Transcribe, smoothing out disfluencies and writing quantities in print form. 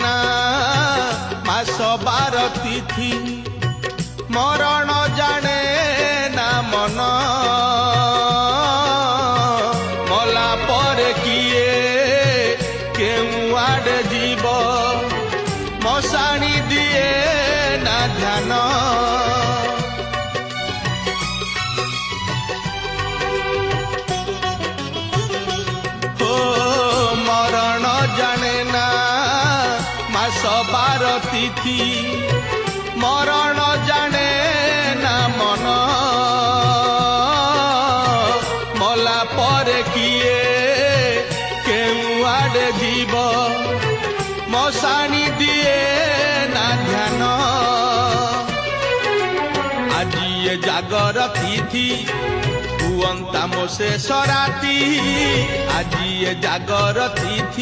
ना मास बार तिथि मरण जाने ना मन मला पर किए केउ आड़े जीव मशाणी दिए ना ध्यान मरण जाने ना मास बार तिथि मरण जाने ना मन मला पर किए केउ आड़े जीव मशाणी दिए ना ध्यान आज ये जागर तिथि हुअंता मो शेष राति आज ये जागर तिथि